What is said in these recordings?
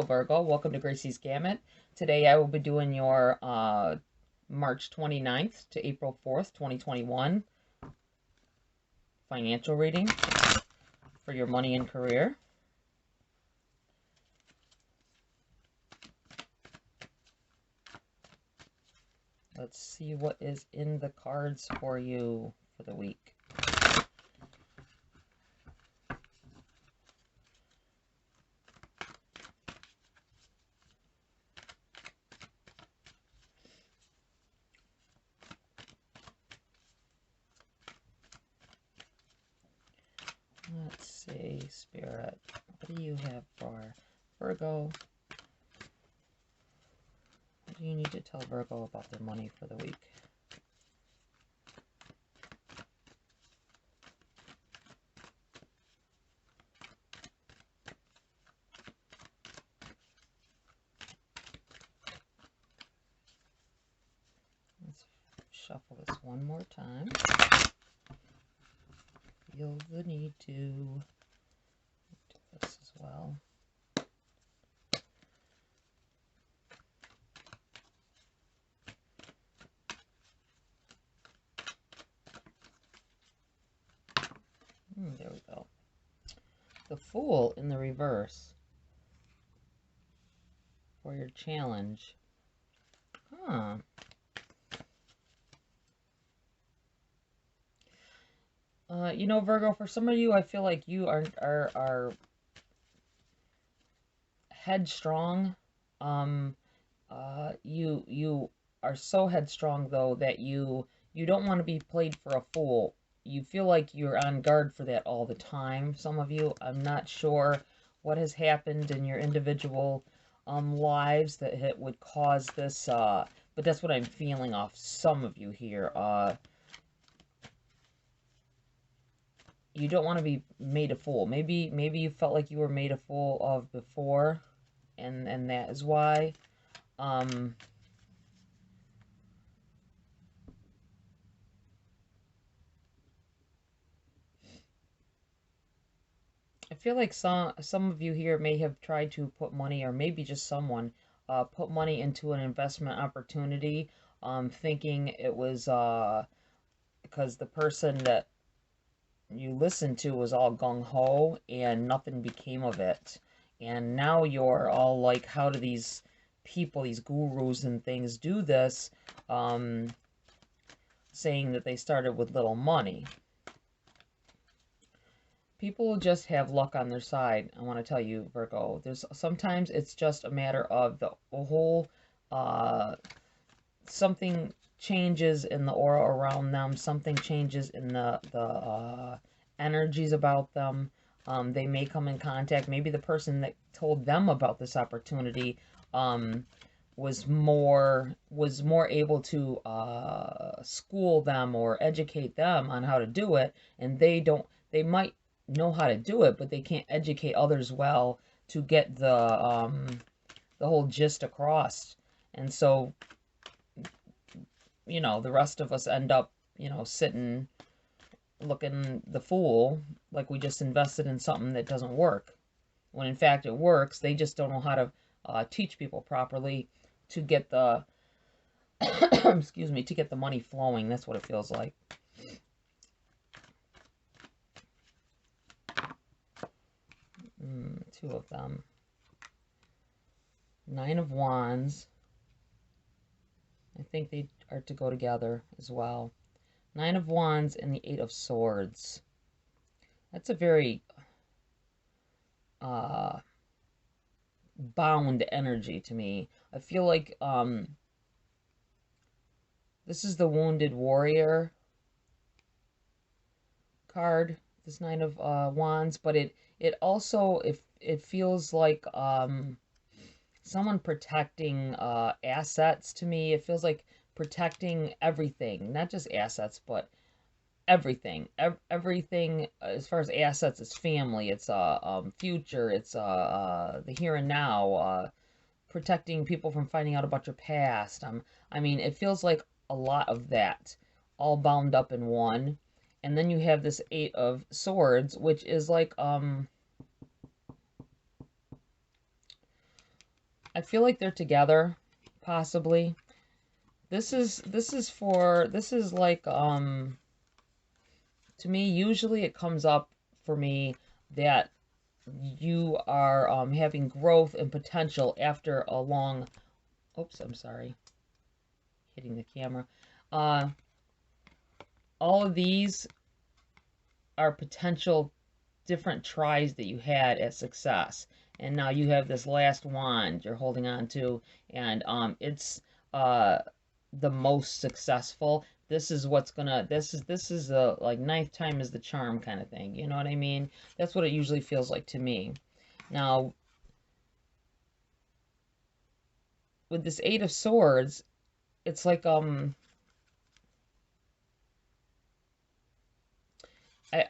Virgo. Welcome to Gracie's Gamut. Today I will be doing your March 29th to April 4th, 2021 financial reading for your money and career. Let's see what is in the cards for you for the week. Let's see, Spirit, what do you have for Virgo? What do you need to tell Virgo about their money for the week? Let's shuffle this one more time. Feel the need to do this as well. There we go. The Fool in the reverse for your challenge. Huh. You know, Virgo, for some of you, I feel like you are headstrong. You are so headstrong though that you don't want to be played for a fool. You feel like you're on guard for that all the time. Some of you, I'm not sure what has happened in your individual lives that would cause this, but that's what I'm feeling off some of you here. You don't want to be made a fool. Maybe you felt like you were made a fool of before, and that is why. I feel like some of you here may have tried to put money, or maybe just someone put money into an investment opportunity, thinking it was because the person that you listened to was all gung-ho and nothing became of it. And now you're all like, how do these people, these gurus and things do this, saying that they started with little money. People just have luck on their side. I want to tell you, Virgo, there's sometimes it's just a matter of the whole something changes in the aura around them, something changes in the energies about them. They may come in contact. Maybe the person that told them about this opportunity was more able to school them or educate them on how to do it, and they might know how to do it, but they can't educate others well to get the whole gist across. And so, you know, the rest of us end up, you know, sitting looking the fool, like we just invested in something that doesn't work, when in fact it works. They just don't know how to teach people properly to get the excuse me, to get the money flowing. That's what it feels like. Two of them. Nine of Wands. I think they are to go together as well. Nine of Wands and the Eight of Swords. That's a very bound energy to me. I feel like this is the Wounded Warrior card, this Nine of Wands, but it also, it feels like someone protecting assets to me. It feels like protecting everything, not just assets, but everything. Everything as far as assets is family, it's future, it's the here and now, protecting people from finding out about your past. I mean, it feels like a lot of that all bound up in one. And then you have this Eight of Swords, which is like I feel like they're together, possibly. This is like, to me, usually it comes up for me that you are having growth and potential after a long, oops, I'm sorry, hitting the camera. All of these are potential different tries that you had at success. And now you have this last wand you're holding on to, and it's the most successful. This is what's gonna, this is a, like, ninth time is the charm kind of thing. You know what I mean? That's what it usually feels like to me. Now, with this Eight of Swords, it's like,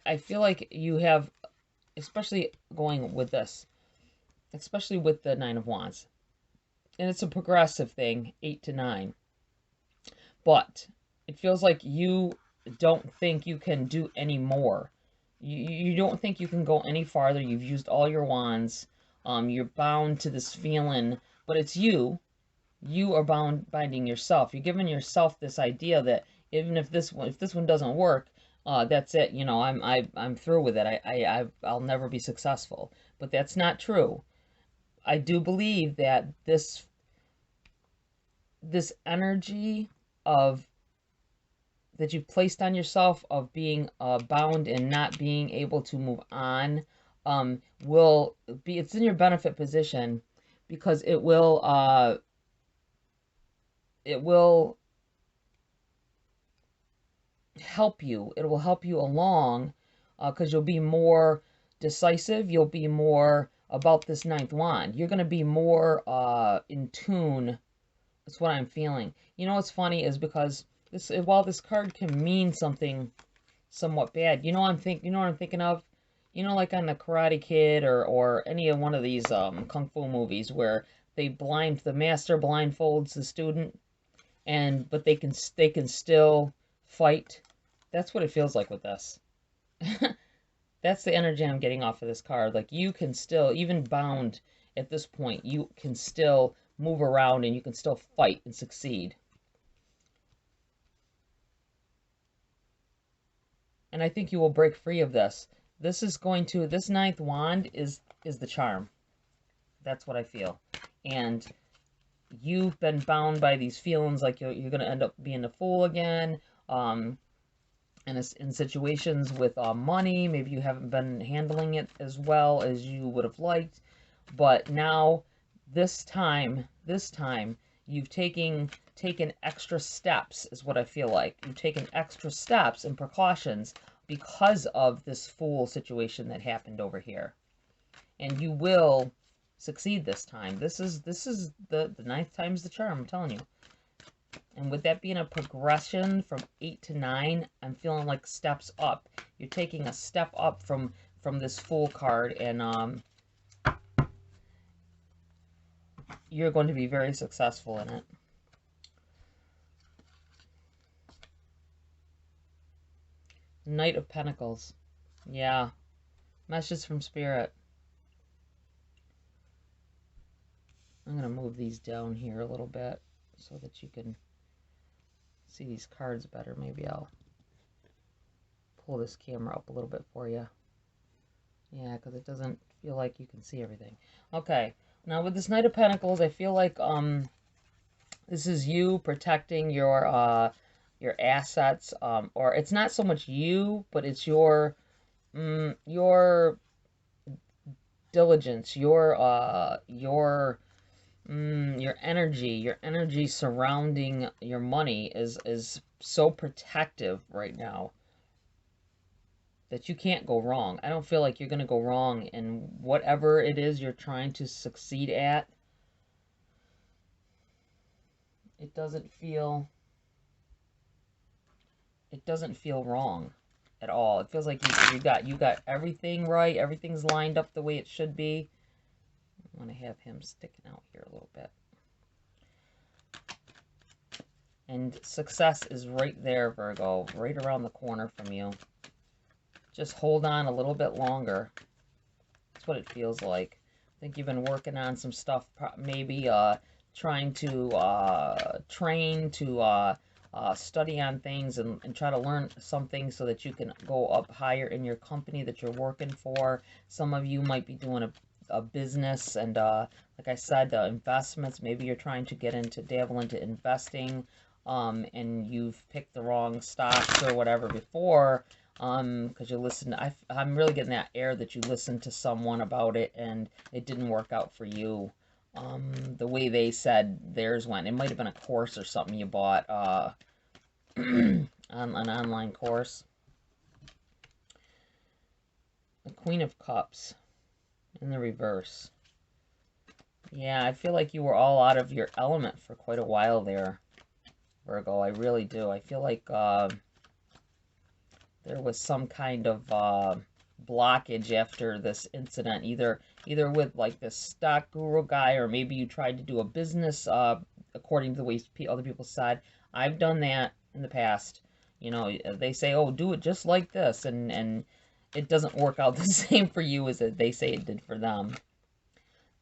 I feel like you have, especially going with this, especially with the Nine of Wands, and it's a progressive thing, 8 to 9, but it feels like you don't think you can do any more. You don't think you can go any farther. You've used all your wands. You're bound to this feeling, but it's you. You are binding yourself. You're giving yourself this idea that even if this one doesn't work, that's it. You know, I'm through with it. I'll never be successful. But that's not true. I do believe that this energy of that you've placed on yourself of being bound and not being able to move on will be, it's in your benefit position, because it will help you. It will help you along, because you'll be more decisive. You'll be more about this ninth wand. You're going to be more in tune. That's what I'm feeling. You know what's funny is, because this, while this card can mean something somewhat bad, you know what I'm thinking of? You know, like on the Karate Kid or any of one of these kung fu movies where the master blindfolds the student, and but they can still fight. That's what it feels like with this. That's the energy I'm getting off of this card. Like, you can still, even bound at this point, you can still move around and you can still fight and succeed. And I think you will break free of this. This ninth wand is the charm. That's what I feel. And you've been bound by these feelings like you're going to end up being a fool again. And in situations with money, maybe you haven't been handling it as well as you would have liked. But now, this time, you've taken extra steps, is what I feel like. You've taken extra steps and precautions because of this fool situation that happened over here. And you will succeed this time. This is the ninth time's the charm, I'm telling you. And with that being a progression from 8 to 9, I'm feeling like steps up. You're taking a step up from this Fool card, and you're going to be very successful in it. Knight of Pentacles. Yeah. Message from Spirit. I'm going to move these down here a little bit so that you can see these cards better. Maybe I'll pull this camera up a little bit for you. Yeah, because it doesn't feel like you can see everything. Okay, now with this Knight of Pentacles, I feel like this is you protecting your assets, or it's not so much you, but it's your diligence, your energy surrounding your money is so protective right now that you can't go wrong. I don't feel like you're going to go wrong in whatever it is you're trying to succeed at. It doesn't feel wrong at all. It feels like you got everything right. Everything's lined up the way it should be. I want to have him sticking out here a little bit. And success is right there, Virgo, right around the corner from you. Just hold on a little bit longer. That's what it feels like. think you've been working on some stuff, maybe trying to train to study on things and try to learn something so that you can go up higher in your company that you're working for. Some of you might be doing a business, and like I said, investments. Maybe you're trying to dabble into investing, and you've picked the wrong stocks or whatever before, because you listened. I'm really getting that air that you listened to someone about it and it didn't work out for you. The way they said theirs went. It might have been a course or something you bought, on an online course. The Queen of Cups in the reverse. Yeah, I feel like you were all out of your element for quite a while there, Virgo. I really do. I feel like there was some kind of blockage after this incident, either with like this stock guru guy, or maybe you tried to do a business according to the way other people said. I've done that in the past. You know, they say, oh, do it just like this, and it doesn't work out the same for you as they say it did for them.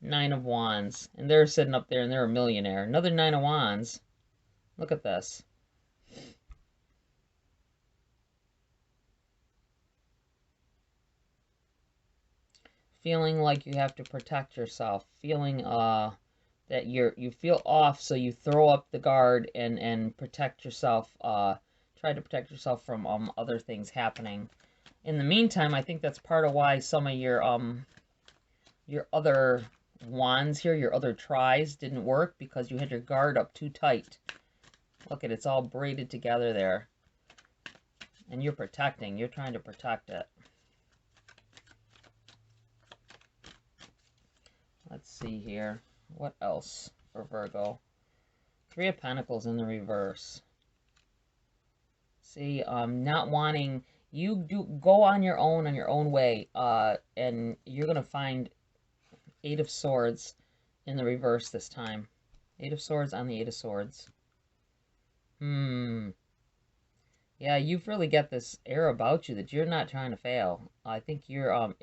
Nine of Wands, and they're sitting up there and they're a millionaire. Another Nine of Wands. Look at this. Feeling like you have to protect yourself, feeling that you feel off, so you throw up the guard and protect yourself, try to protect yourself from other things happening. In the meantime, I think that's part of why some of your other wands here, your other tries didn't work, because you had your guard up too tight. Look at it, it's all braided together there. And you're trying to protect it. Let's see here. What else for Virgo? Three of Pentacles in the reverse. See, not wanting, you do go on your own way, and you're gonna find Eight of Swords in the reverse this time. Eight of Swords on the Eight of Swords. Yeah, you've really got this air about you that you're not trying to fail. I think you're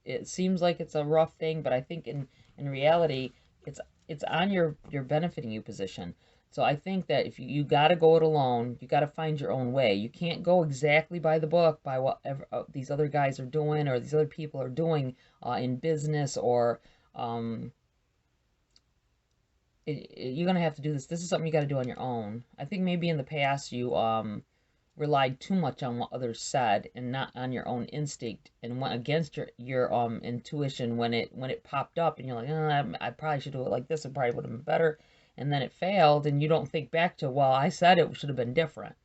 it seems like it's a rough thing, but I think in reality it's on your benefiting you position. So I think that if you got to go it alone, you got to find your own way. You can't go exactly by the book, by whatever these other guys are doing or these other people are doing in business, or you're gonna have to do this. This is something you got to do on your own. I think maybe in the past you relied too much on what others said and not on your own instinct, and went against your intuition when it popped up, and you're like, oh, I probably should do it like this. It probably would have been better, and then it failed, and you don't think back to, well, I said it should have been different.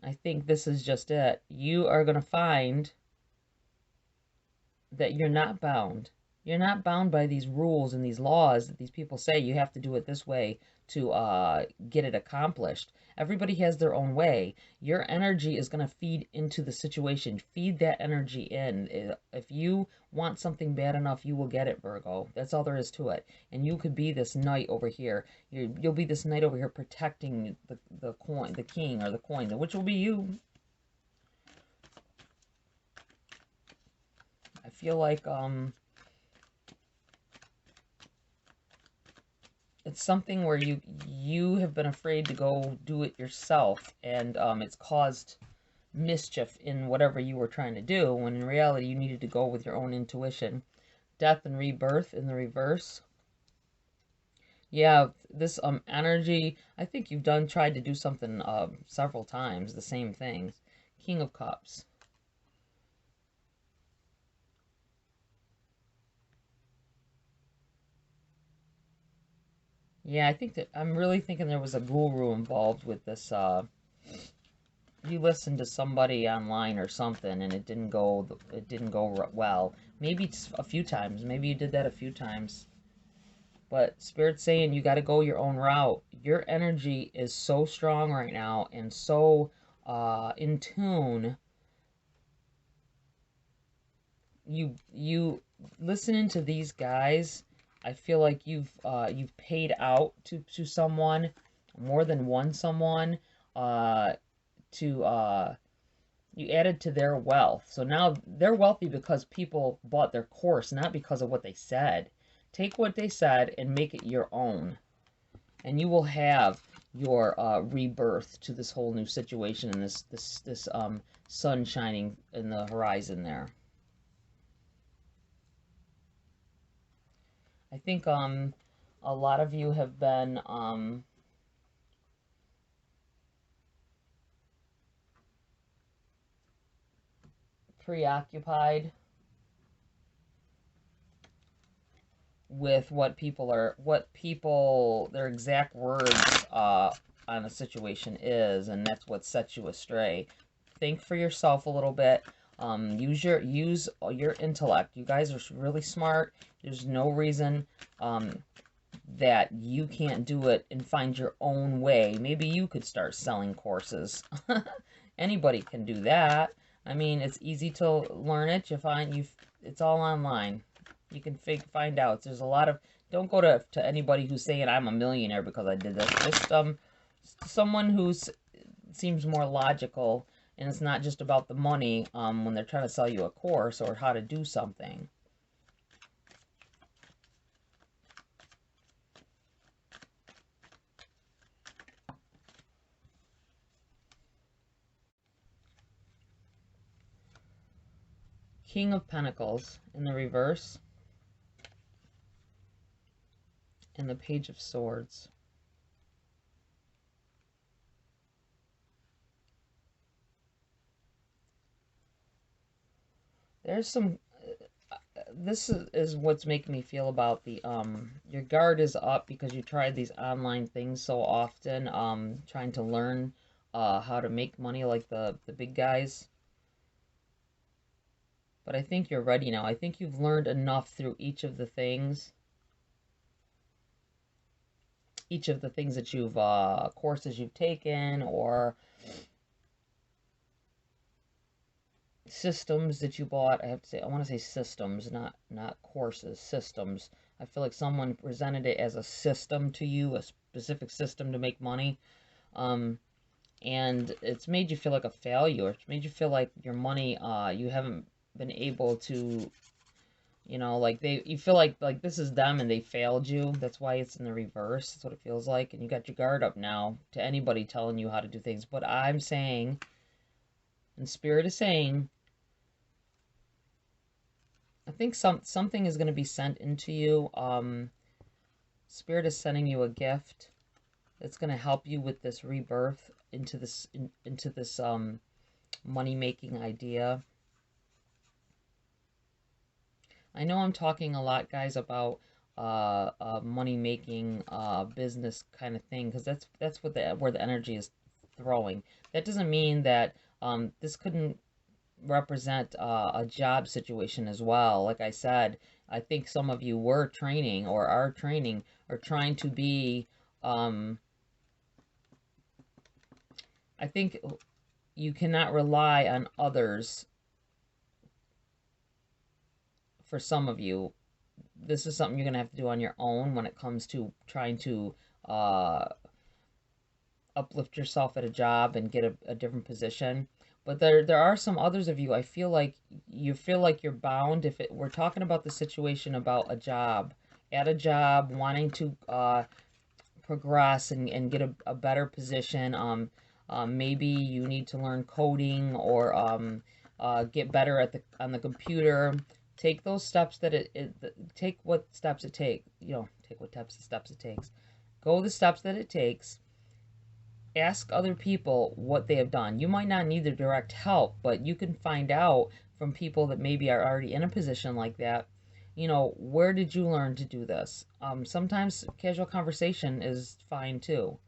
I think this is just it. You are going to find that you're not bound. You're not bound by these rules and these laws that these people say you have to do it this way to get it accomplished. Everybody has their own way. Your energy is going to feed into the situation. Feed that energy in. If you want something bad enough, you will get it, Virgo. That's all there is to it. And you could be this knight over here. You'll be this knight over here protecting the coin, the king, or the coin, which will be you. I feel like it's something where you have been afraid to go do it yourself, and it's caused mischief in whatever you were trying to do, when in reality you needed to go with your own intuition. Death and rebirth in the reverse. Yeah, this energy, I think you've tried to do something several times, the same things. King of Cups. Yeah, I think that I'm really thinking there was a guru involved with this. You listened to somebody online or something, and it didn't go well. Maybe it's a few times. Maybe you did that a few times. But Spirit's saying you got to go your own route. Your energy is so strong right now and so in tune. You listening to these guys, I feel like you've paid out to someone, more than one someone, to You added to their wealth. So now they're wealthy because people bought their course, not because of what they said. Take what they said and make it your own. And you will have your rebirth to this whole new situation and this sun shining in the horizon there. I think a lot of you have been preoccupied with what people, their exact words on a situation is, and that's what sets you astray. Think for yourself a little bit. Use your intellect. You guys are really smart. There's no reason that you can't do it and find your own way. Maybe you could start selling courses. Anybody can do that. I mean, it's easy to learn it. It's all online. You can find out. There's a lot of, don't go to anybody who's saying I'm a millionaire because I did this. Just someone who seems more logical, and it's not just about the money when they're trying to sell you a course or how to do something. King of Pentacles in the reverse, and the Page of Swords. There's some, this is what's making me feel about the, your guard is up because you tried these online things so often, trying to learn how to make money like the big guys. But I think you're ready now. I think you've learned enough through each of the things that you've, courses you've taken, or systems that you bought. I want to say systems, not courses, systems. I feel like someone presented it as a system to you, a specific system to make money. And it's made you feel like a failure. It's made you feel like your money, you haven't been able to, you know, like you feel like this is them and they failed you. That's why it's in the reverse. That's what it feels like. And you got your guard up now to anybody telling you how to do things. But I'm saying, and Spirit is saying, I think something is going to be sent into you. Spirit is sending you a gift that's going to help you with this rebirth into this money-making idea. I know I'm talking a lot, guys, about money-making business kind of thing, because that's what where the energy is throwing. That doesn't mean that this couldn't represent a job situation as well. Like I said, I think some of you were training or are training or trying to be, I think you cannot rely on others. For some of you, this is something you're going to have to do on your own when it comes to trying to uplift yourself at a job and get a different position. But there are some others of you, I feel like you feel like you're bound. If we're talking about the situation about a job, at a job, wanting to progress and get a better position. Maybe you need to learn coding or get better on the computer. Take those steps take what steps it takes. Take what steps it takes. Go the steps that it takes. Ask other people what they have done. You might not need their direct help, but you can find out from people that maybe are already in a position like that. Where did you learn to do this? Sometimes casual conversation is fine too.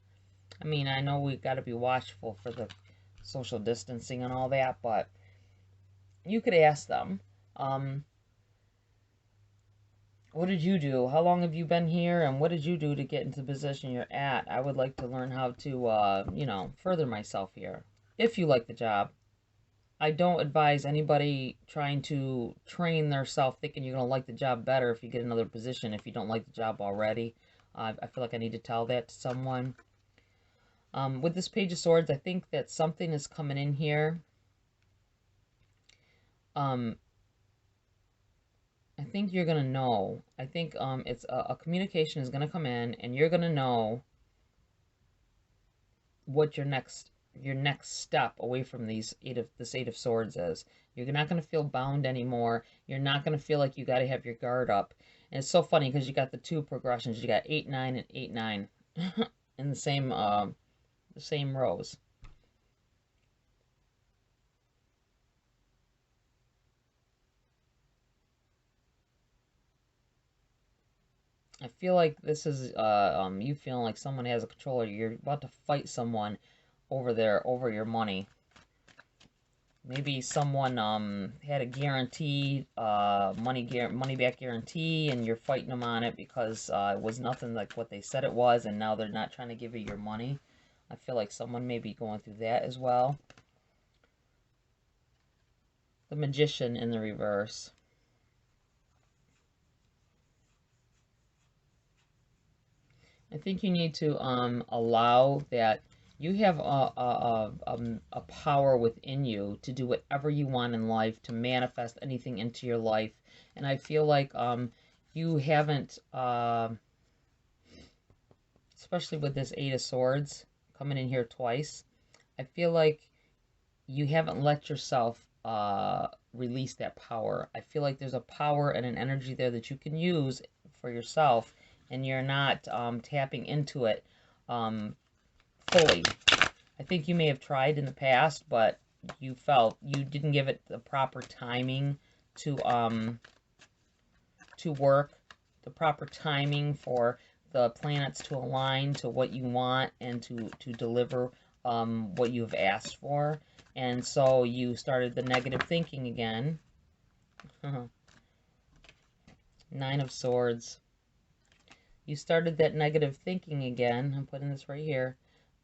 I mean, I know we got to be watchful for the social distancing and all that, but you could ask them, what did you do? How long have you been here? And what did you do to get into the position you're at? I would like to learn how to, further myself here. If you like the job. I don't advise anybody trying to train themselves thinking you're going to like the job better if you get another position if you don't like the job already. I feel like I need to tell that to someone. With this Page of Swords, I think that something is coming in here. um, I think you're gonna know. I think it's a communication is gonna come in, and you're gonna know what your next step away from this Eight of Swords is. You're not gonna feel bound anymore. You're not gonna feel like you got to have your guard up. And it's so funny because you got the two progressions. You got 8, 9, and 8, 9 in the same rows. I feel like this is you feeling like someone has a control. You're about to fight someone over your money. Maybe someone had a guaranteed money back guarantee, and you're fighting them on it because it was nothing like what they said it was, and now they're not trying to give you your money. I feel like someone may be going through that as well. The Magician in the reverse. I think you need to allow that you have a power within you to do whatever you want in life, to manifest anything into your life. And I feel like you haven't, especially with this Eight of Swords coming in here twice, I feel like you haven't let yourself release that power. I feel like there's a power and an energy there that you can use for yourself, and you're not tapping into it fully. I think you may have tried in the past, but you felt you didn't give it the proper timing to work, the proper timing for the planets to align to what you want and to deliver what you've asked for. And so you started the negative thinking again. Nine of Swords. You started that negative thinking again. I'm putting this right here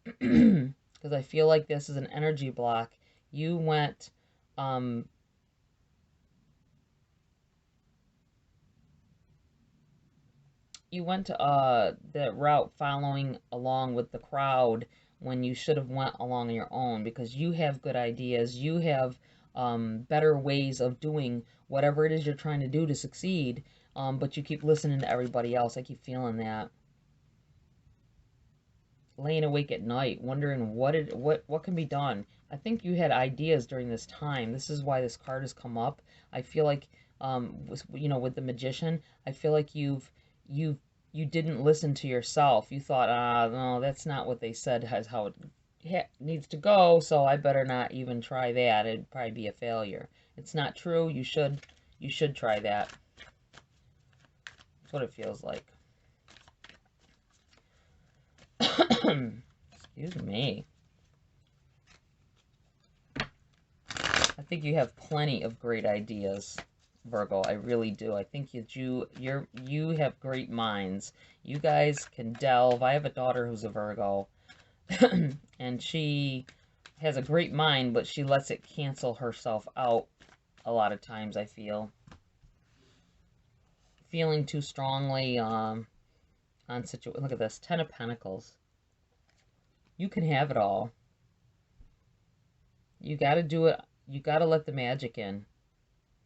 because I feel like this is an energy block. You went the route following along with the crowd when you should have went along on your own, because you have good ideas. You have better ways of doing whatever it is you're trying to do to succeed, but you keep listening to everybody else. I keep feeling that. Laying awake at night, wondering what can be done. I think you had ideas during this time. This is why this card has come up. I feel like, with the Magician, I feel like you didn't listen to yourself. You thought, no, that's not what they said as how it needs to go, so I better not even try that. It'd probably be a failure. It's not true. You should try that. That's what it feels like. Excuse me. I think you have plenty of great ideas, Virgo. I really do. I think you have great minds. You guys can delve. I have a daughter who's a Virgo, and she has a great mind, but she lets it cancel herself out a lot of times, I feel. Feeling too strongly on situation. Look at this, Ten of Pentacles. You can have it all. You got to do it. You got to let the magic in.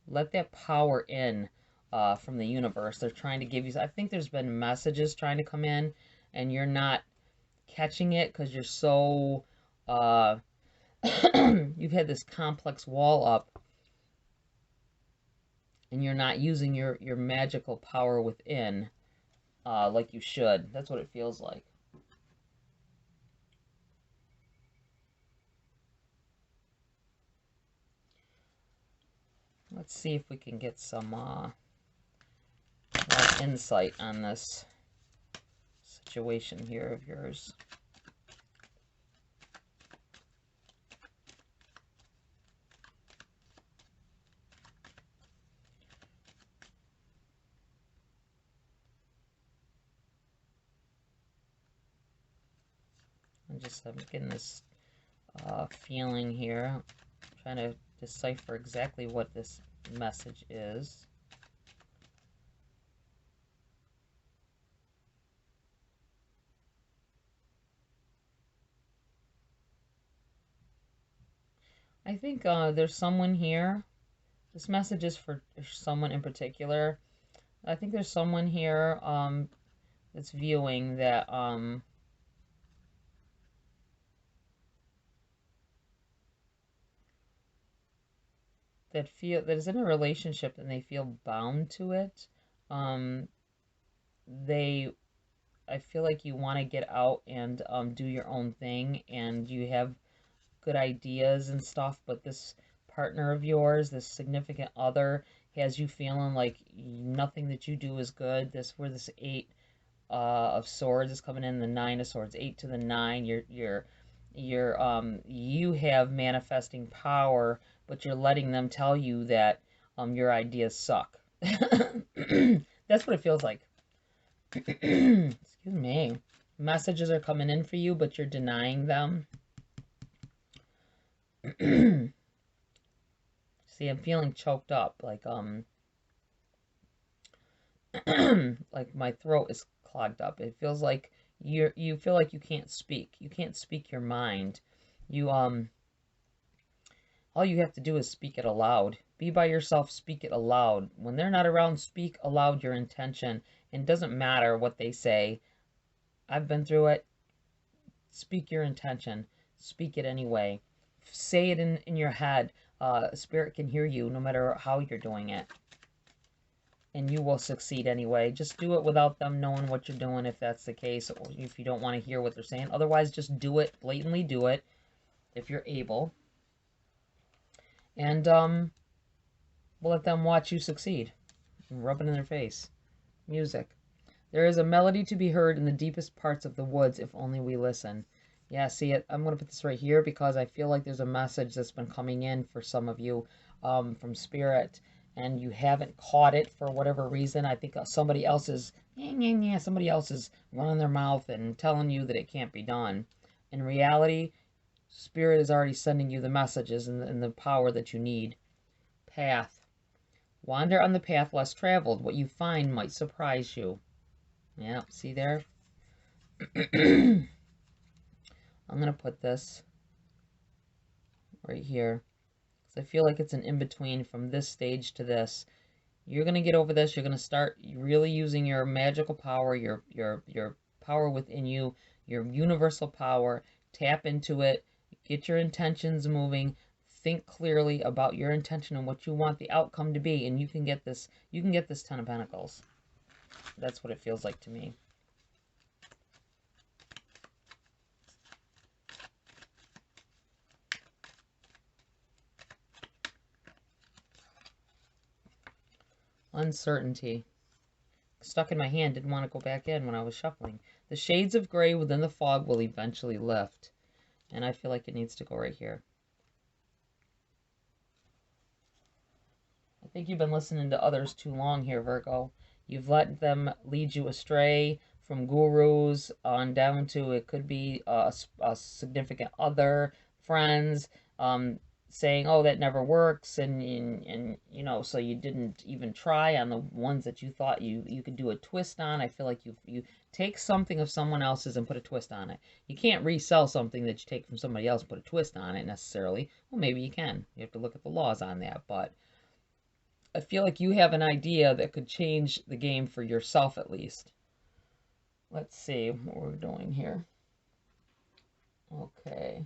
Let that power in from the universe. They're trying to give you... I think there's been messages trying to come in, and you're not catching it because you're so... you've had this complex wall up, and you're not using your magical power within like you should. That's what it feels like. Let's see if we can get some more insight on this situation here of yours. I'm getting this feeling here. I'm trying to decipher exactly what this message is. I think there's someone here This message is for someone in particular. I think there's someone here that's viewing that that is in a relationship and they feel bound to it. Um, they I feel like you want to get out and do your own thing, and you have good ideas and stuff, but this partner of yours, this significant other, has you feeling like nothing that you do is good. This eight of swords is coming in, the nine of swords, 8 to the 9. You have manifesting power, but you're letting them tell you that your ideas suck. That's what it feels like. Excuse me. Messages are coming in for you, but you're denying them. See, I'm feeling choked up, like like my throat is clogged up. It feels like you feel like you can't speak. You can't speak your mind. You all you have to do is speak it aloud. Be by yourself, speak it aloud. When they're not around, speak aloud your intention. And it doesn't matter what they say. I've been through it. Speak your intention. Speak it anyway. Say it in your head. Spirit can hear you no matter how you're doing it. And you will succeed anyway. Just do it without them knowing what you're doing if that's the case, or if you don't want to hear what they're saying. Otherwise, just do it. Blatantly do it if you're able. And we'll let them watch you succeed. Rub it in their face. Music. There is a melody to be heard in the deepest parts of the woods if only we listen. Yeah, see it. I'm going to put this right here because I feel like there's a message that's been coming in for some of you from Spirit, and you haven't caught it for whatever reason. I think somebody else is, somebody else is running their mouth and telling you that it can't be done. In reality, Spirit is already sending you the messages and the power that you need. Path. Wander on the path less traveled. What you find might surprise you. Yeah, see there? I'm going to put this right here. So I feel like it's an in-between from this stage to this. You're going to get over this. You're going to start really using your magical power, your power within you, your universal power. Tap into it. Get your intentions moving. Think clearly about your intention and what you want the outcome to be, and you can get this. You can get this 10 of Pentacles. That's what it feels like to me. Uncertainty. Stuck in my hand, didn't want to go back in when I was shuffling. The shades of gray within the fog will eventually lift. And I feel like it needs to go right here. I think you've been listening to others too long here, Virgo. You've let them lead you astray from gurus on down to it could be a significant other, friends, saying, oh, that never works, and you know, so you didn't even try on the ones that you thought you could do a twist on. I feel like you take something of someone else's and put a twist on it. You can't resell something that you take from somebody else and put a twist on it necessarily. Well, maybe you can. You have to look at the laws on that, but I feel like you have an idea that could change the game for yourself at least. Let's see what we're doing here. Okay.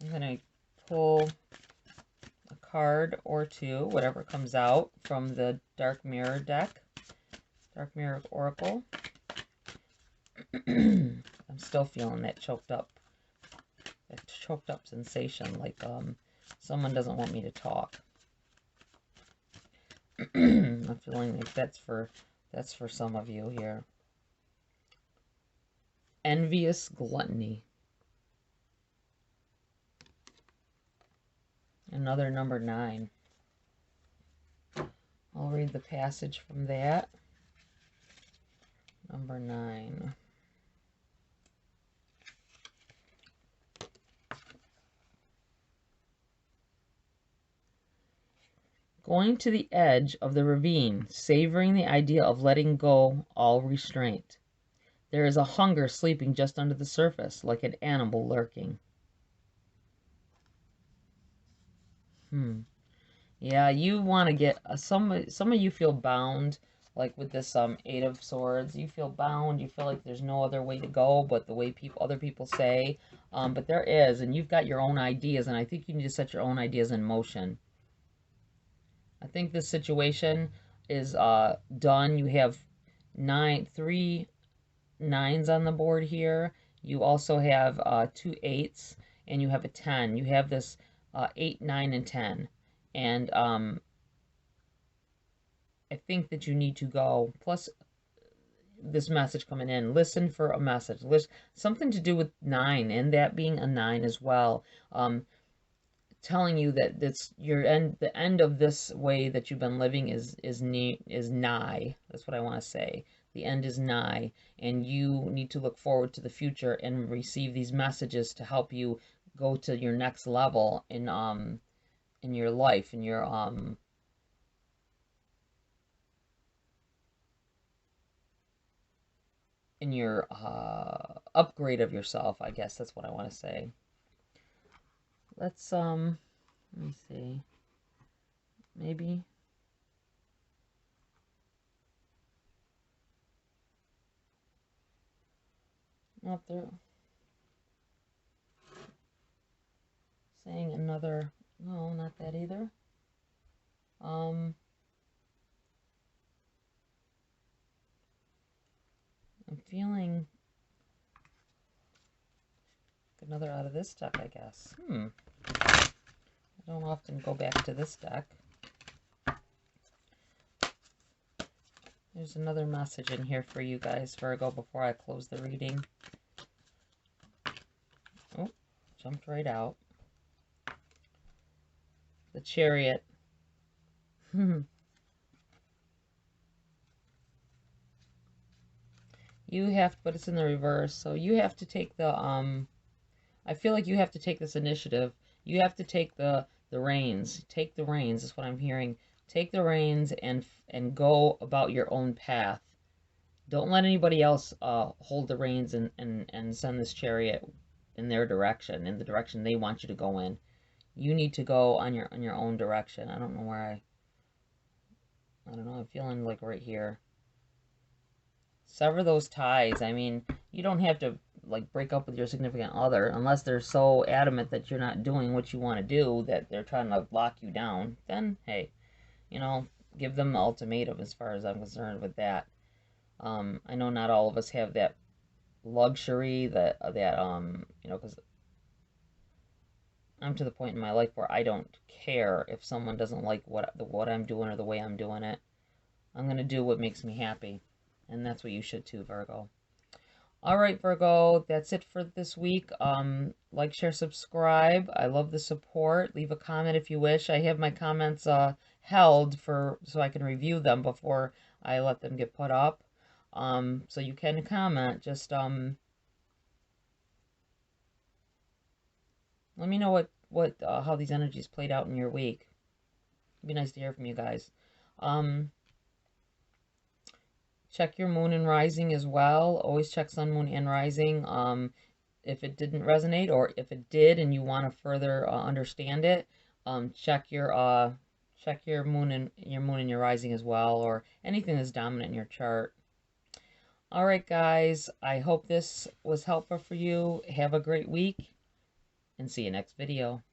I'm going to pull a card or two, whatever comes out from the Dark Mirror deck. Dark Mirror Oracle. I'm still feeling that choked up sensation, like someone doesn't want me to talk. I'm feeling like that's for some of you here. Envious gluttony. Another number 9. I'll read the passage from that. Number 9. Going to the edge of the ravine, savoring the idea of letting go all restraint. There is a hunger sleeping just under the surface, like an animal lurking. Yeah, you want to get some of you feel bound, like with this Eight of Swords. You feel bound. You feel like there's no other way to go but the way other people say. But there is, and you've got your own ideas, and I think you need to set your own ideas in motion. I think this situation is done. You have three nines on the board here. You also have two eights, and you have a 10. You have this 8, 9, and 10. And I think that you need to go. Plus, this message coming in. Listen for a message. Listen, something to do with 9, and that being a 9 as well. Telling you that the end of this way that you've been living is nigh. That's what I want to say. The end is nigh, and you need to look forward to the future and receive these messages to help you go to your next level in your life, in your upgrade of yourself, I guess that's what I want to say. Let's let me see. Maybe not there. Saying another, no, not that either. I'm feeling another out of this deck, I guess. I don't often go back to this deck. There's another message in here for you guys, Virgo, before I close the reading. Oh, jumped right out. The Chariot. You have, but it's in the reverse, so you have to take the, I feel like you have to take this initiative. You have to take the reins. Take the reins, is what I'm hearing. Take the reins and go about your own path. Don't let anybody else hold the reins and send this chariot in their direction, in the direction they want you to go in. You need to go on your own direction. I don't know where I don't know, I'm feeling like right here. Sever those ties. I mean, you don't have to like break up with your significant other unless they're so adamant that you're not doing what you want to do, that they're trying to lock you down. Then hey, you know, give them the ultimatum as far as I'm concerned with that. I know not all of us have that luxury, that you know, because I'm to the point in my life where I don't care if someone doesn't like what I'm doing or the way I'm doing it. I'm gonna do what makes me happy, and that's what you should too, Virgo. All right, Virgo, that's it for this week. Like, share, subscribe. I love the support. Leave a comment if you wish. I have my comments held so I can review them before I let them get put up. So you can comment. Just let me know what how these energies played out in your week. It'd be nice to hear from you guys. Check your moon and rising as well. Always check sun, moon, and rising. If it didn't resonate, or if it did and you want to further understand it, check your moon and your rising as well, or anything that's dominant in your chart. All right, guys. I hope this was helpful for you. Have a great week, and see you next video.